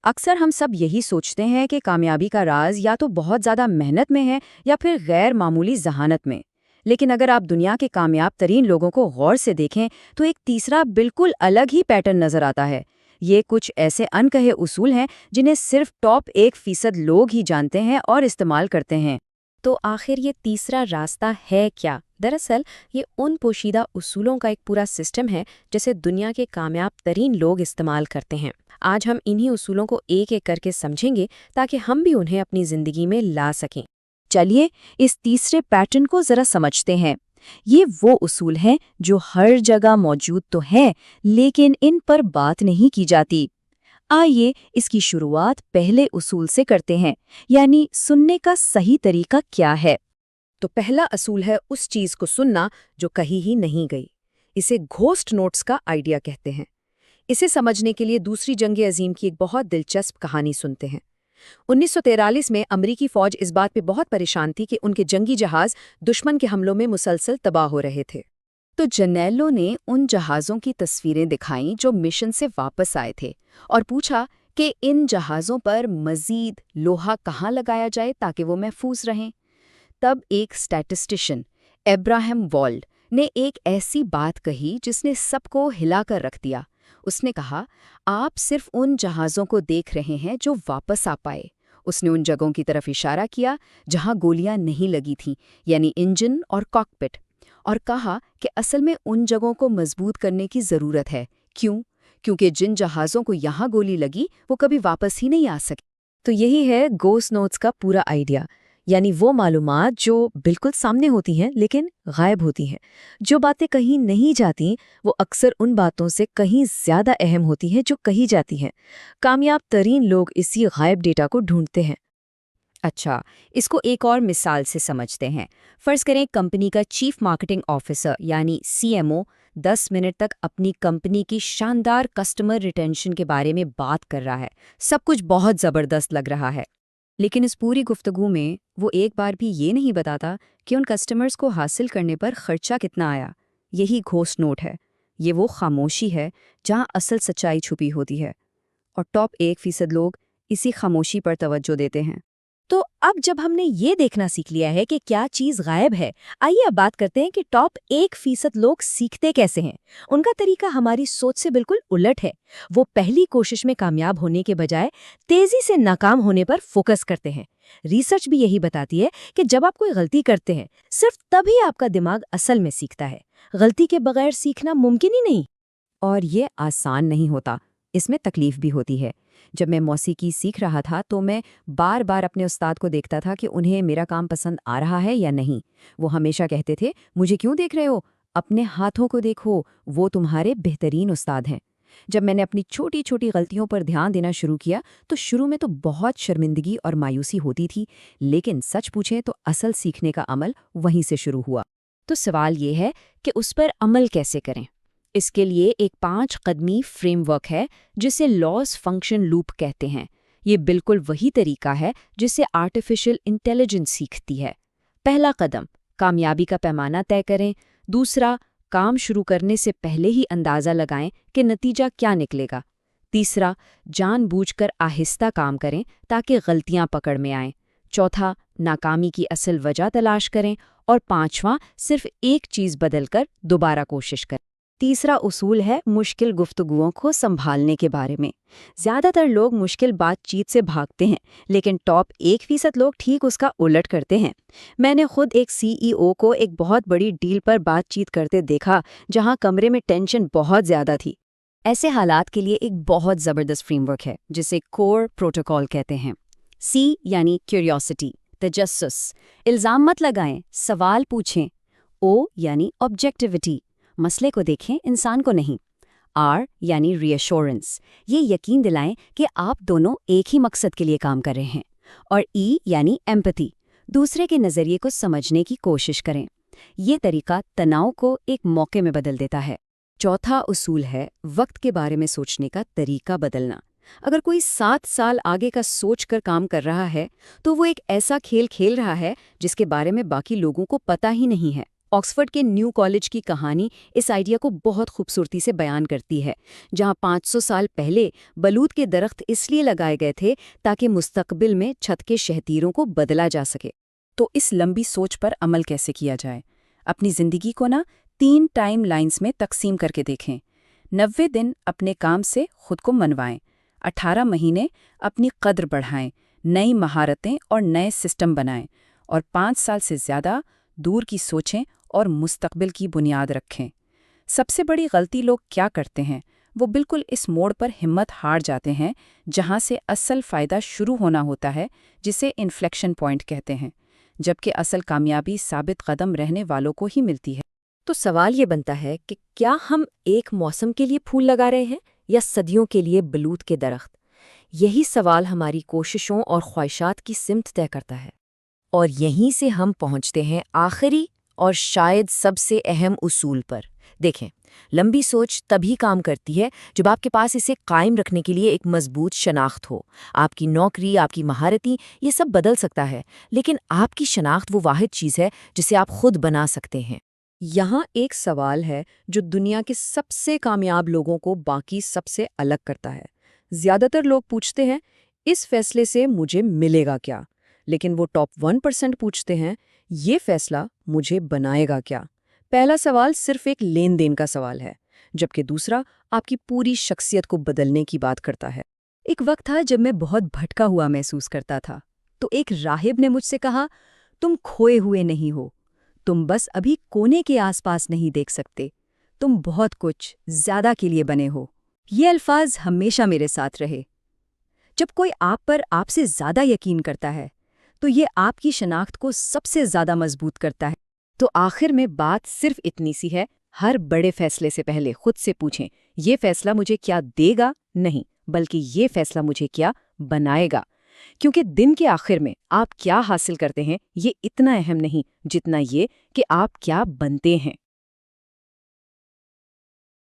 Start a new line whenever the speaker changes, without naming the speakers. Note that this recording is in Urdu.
اکثر ہم سب یہی سوچتے ہیں کہ کامیابی کا راز یا تو بہت زیادہ محنت میں ہے یا پھر غیر معمولی ذہانت میں۔ لیکن اگر آپ دنیا کے کامیاب ترین لوگوں کو غور سے دیکھیں تو ایک تیسرا بالکل الگ ہی پیٹرن نظر آتا ہے۔ یہ کچھ ایسے انکہے اصول ہیں جنہیں صرف ٹاپ 1% لوگ ہی جانتے ہیں اور استعمال کرتے ہیں۔
تو آخر یہ تیسرا راستہ ہے کیا؟ دراصل یہ ان پوشیدہ اصولوں کا ایک پورا سسٹم ہے جسے دنیا کے کامیاب ترین لوگ استعمال کرتے ہیں۔ آج ہم انہی اصولوں کو ایک ایک کر کے سمجھیں گے تاکہ ہم بھی انہیں اپنی زندگی میں لا سکیں۔
چلیے اس تیسرے پیٹرن کو ذرا سمجھتے ہیں۔ یہ وہ اصول ہیں جو ہر جگہ موجود تو ہیں لیکن ان پر بات نہیں کی جاتی۔ آئیے اس کی شروعات پہلے اصول سے کرتے ہیں، یعنی سننے کا صحیح طریقہ کیا ہے۔
تو پہلا اصول ہے اس چیز کو سننا جو کہیں ہی نہیں گئی۔ اسے گھوسٹ نوٹس کا آئیڈیا کہتے ہیں۔ اسے سمجھنے کے لیے دوسری جنگ عظیم کی ایک بہت دلچسپ کہانی سنتے ہیں۔ 1943 میں امریکی فوج اس بات پہ بہت پریشان تھی کہ ان کے جنگی جہاز دشمن کے حملوں میں مسلسل تباہ ہو رہے تھے۔
تو جرنیلوں نے ان جہازوں کی تصویریں دکھائیں جو مشن سے واپس آئے تھے اور پوچھا کہ ان جہازوں پر مزید لوہا کہاں لگایا جائے تاکہ وہ محفوظ رہیں۔ تب ایک اسٹیٹسٹیشن ابراہم والڈ نے ایک ایسی بات کہی جس نے سب کو ہلا کر رکھ دیا۔ اس نے کہا، آپ صرف ان جہازوں کو دیکھ رہے ہیں جو واپس آ پائے۔ اس نے ان جگہوں کی طرف اشارہ کیا جہاں گولیاں نہیں لگی تھیں، یعنی انجن اور کاکپٹ، اور کہا کہ اصل میں ان جگہوں کو مضبوط کرنے کی ضرورت ہے۔ کیوں؟ کیونکہ جن جہازوں کو یہاں گولی لگی وہ کبھی واپس ہی نہیں آ سکے۔
تو یہی ہے گھوسٹ نوٹس کا پورا آئیڈیا، یعنی وہ معلومات جو بالکل سامنے ہوتی ہیں لیکن غائب ہوتی ہیں۔ جو باتیں کہیں نہیں جاتی وہ اکثر ان باتوں سے کہیں زیادہ اہم ہوتی ہیں جو کہی جاتی ہیں۔ کامیاب ترین لوگ اسی غائب ڈیٹا کو ڈھونڈتے ہیں۔
اچھا، اس کو ایک اور مثال سے سمجھتے ہیں۔ فرض کریں کمپنی کا چیف مارکیٹنگ آفیسر یعنی CMO 10 منٹ تک اپنی کمپنی کی شاندار کسٹمر ریٹینشن کے بارے میں بات کر رہا ہے۔ سب کچھ بہت زبردست لگ رہا ہے، لیکن اس پوری گفتگو میں وہ ایک بار بھی یہ نہیں بتاتا کہ ان کسٹمرز کو حاصل کرنے پر خرچہ کتنا آیا۔ یہی گھوسٹ نوٹ ہے۔ یہ وہ خاموشی ہے جہاں اصل سچائی چھپی ہوتی ہے، اور ٹاپ 1% لوگ اسی خاموشی پر توجہ دیتے ہیں۔
تو اب جب ہم نے یہ دیکھنا سیکھ لیا ہے کہ کیا چیز غائب ہے، آئیے اب بات کرتے ہیں کہ ٹاپ 1% لوگ سیکھتے کیسے ہیں۔ ان کا طریقہ ہماری سوچ سے بالکل الٹ ہے۔ وہ پہلی کوشش میں کامیاب ہونے کے بجائے تیزی سے ناکام ہونے پر فوکس کرتے ہیں۔ ریسرچ بھی یہی بتاتی ہے کہ جب آپ کوئی غلطی کرتے ہیں صرف تبھی آپ کا دماغ اصل میں سیکھتا ہے۔ غلطی کے بغیر سیکھنا ممکن ہی نہیں۔
اور یہ آسان نہیں ہوتا، اس میں تکلیف بھی ہوتی ہے۔ جب میں موسیقی سیکھ رہا تھا تو میں بار بار اپنے استاد کو دیکھتا تھا کہ انہیں میرا کام پسند آ رہا ہے یا نہیں۔ وہ ہمیشہ کہتے تھے، مجھے کیوں دیکھ رہے ہو؟ اپنے ہاتھوں کو دیکھو، وہ تمہارے بہترین استاد ہیں۔ جب میں نے اپنی چھوٹی چھوٹی غلطیوں پر دھیان دینا شروع کیا تو شروع میں تو بہت شرمندگی اور مایوسی ہوتی تھی، لیکن سچ پوچھیں تو اصل سیکھنے کا عمل وہیں سے شروع ہوا۔
تو سوال یہ ہے کہ اس پر عمل کیسے کریں؟ اس کے لیے ایک 5 قدمی فریم ورک ہے جسے لاس فنکشن لوپ کہتے ہیں۔ یہ بالکل وہی طریقہ ہے جس سے آرٹیفیشل انٹیلیجنس سیکھتی ہے۔ پہلا قدم، کامیابی کا پیمانہ طے کریں۔ دوسرا، کام شروع کرنے سے پہلے ہی اندازہ لگائیں کہ نتیجہ کیا نکلے گا۔ تیسرا، جان بوجھ کر آہستہ کام کریں تاکہ غلطیاں پکڑ میں آئیں۔ چوتھا، ناکامی کی اصل وجہ تلاش کریں۔ اور پانچواں، صرف ایک چیز بدل کر دوبارہ کوشش کریں۔
تیسرا اصول ہے مشکل گفتگوؤں کو سنبھالنے کے بارے میں۔ زیادہ تر لوگ مشکل بات چیت سے بھاگتے ہیں، لیکن ٹاپ 1% لوگ ٹھیک اس کا الٹ کرتے ہیں۔ میں نے خود ایک CEO کو ایک بہت بڑی ڈیل پر بات چیت کرتے دیکھا جہاں کمرے میں ٹینشن بہت زیادہ تھی۔ ایسے حالات کے لیے ایک بہت زبردست فریم ورک ہے جسے کور پروٹوکول کہتے ہیں۔ C یعنی کیوریوسٹی، تجسس، الزام مت لگائیں، سوال پوچھیں۔ O یعنی آبجیکٹیوٹی، مسئلے کو دیکھیں، انسان کو نہیں۔ R یعنی ری ایشورنس، یہ یقین دلائیں کہ آپ دونوں ایک ہی مقصد کے لیے کام کر رہے ہیں۔ اور E یعنی ایمپتھی، دوسرے کے نظریے کو سمجھنے کی کوشش کریں۔ یہ طریقہ تناؤ کو ایک موقع میں بدل دیتا ہے۔ چوتھا اصول ہے وقت کے بارے میں سوچنے کا طریقہ بدلنا۔ اگر کوئی 7 سال آگے کا سوچ کر کام کر رہا ہے تو وہ ایک ایسا کھیل کھیل رہا ہے جس کے بارے میں باقی لوگوں کو پتہ ہی نہیں ہے۔ آکسفورڈ کے نیو کالج کی کہانی اس آئیڈیا کو بہت خوبصورتی سے بیان کرتی ہے، جہاں 500 سال پہلے بلوط کے درخت اس لیے لگائے گئے تھے تاکہ مستقبل میں چھت کے شہتیروں کو بدلا جا سکے۔
تو اس لمبی سوچ پر عمل کیسے کیا جائے؟ اپنی زندگی کو 3 ٹائم لائنز میں تقسیم کر کے دیکھیں۔ 90 دن اپنے کام سے خود کو منوائیں، 18 مہینے اپنی قدر بڑھائیں، نئی مہارتیں اور نئے سسٹم بنائیں، اور 5 سال سے زیادہ دور کی سوچیں اور مستقبل کی بنیاد رکھیں۔ سب سے بڑی غلطی لوگ کیا کرتے ہیں؟ وہ بالکل اس موڑ پر ہمت ہار جاتے ہیں جہاں سے اصل فائدہ شروع ہونا ہوتا ہے، جسے انفلیکشن پوائنٹ کہتے ہیں، جبکہ اصل کامیابی ثابت قدم رہنے والوں کو ہی ملتی ہے۔
تو سوال یہ بنتا ہے کہ کیا ہم ایک موسم کے لیے پھول لگا رہے ہیں یا صدیوں کے لیے بلوط کے درخت؟ یہی سوال ہماری کوششوں اور خواہشات کی سمت طے کرتا ہے۔ اور یہیں سے ہم پہنچتے ہیں آخری اور شاید سب سے اہم اصول پر۔ دیکھیں، لمبی سوچ تبھی کام کرتی ہے جب آپ کے پاس اسے قائم رکھنے کے لیے ایک مضبوط شناخت ہو۔ آپ کی نوکری، آپ کی مہارتیں، یہ سب بدل سکتا ہے، لیکن آپ کی شناخت وہ واحد چیز ہے جسے آپ خود بنا سکتے ہیں۔ یہاں ایک سوال ہے جو دنیا کے سب سے کامیاب لوگوں کو باقی سب سے الگ کرتا ہے۔ زیادہ تر لوگ پوچھتے ہیں، اس فیصلے سے مجھے ملے گا کیا؟ لیکن وہ ٹاپ 1% پوچھتے ہیں، یہ فیصلہ مجھے بنائے گا کیا؟ پہلا سوال صرف ایک لین دین کا سوال ہے، جبکہ دوسرا آپ کی پوری شخصیت کو بدلنے کی بات کرتا ہے۔ ایک وقت تھا جب میں بہت بھٹکا ہوا محسوس کرتا تھا، تو ایک راہب نے مجھ سے کہا، تم کھوئے ہوئے نہیں ہو، تم بس ابھی کونے کے آس پاس نہیں دیکھ سکتے، تم بہت کچھ زیادہ کے لیے بنے ہو۔ یہ الفاظ ہمیشہ میرے ساتھ رہے۔ جب کوئی آپ سے زیادہ یقین کرتا ہے تو یہ آپ کی شناخت کو سب سے زیادہ مضبوط کرتا ہے۔ تو آخر میں بات صرف اتنی سی ہے، ہر بڑے فیصلے سے پہلے خود سے پوچھیں، یہ فیصلہ مجھے کیا دے گا؟ نہیں، بلکہ یہ فیصلہ مجھے کیا بنائے گا؟ کیونکہ دن کے آخر میں آپ کیا حاصل کرتے ہیں یہ اتنا اہم نہیں جتنا یہ کہ آپ کیا بنتے ہیں۔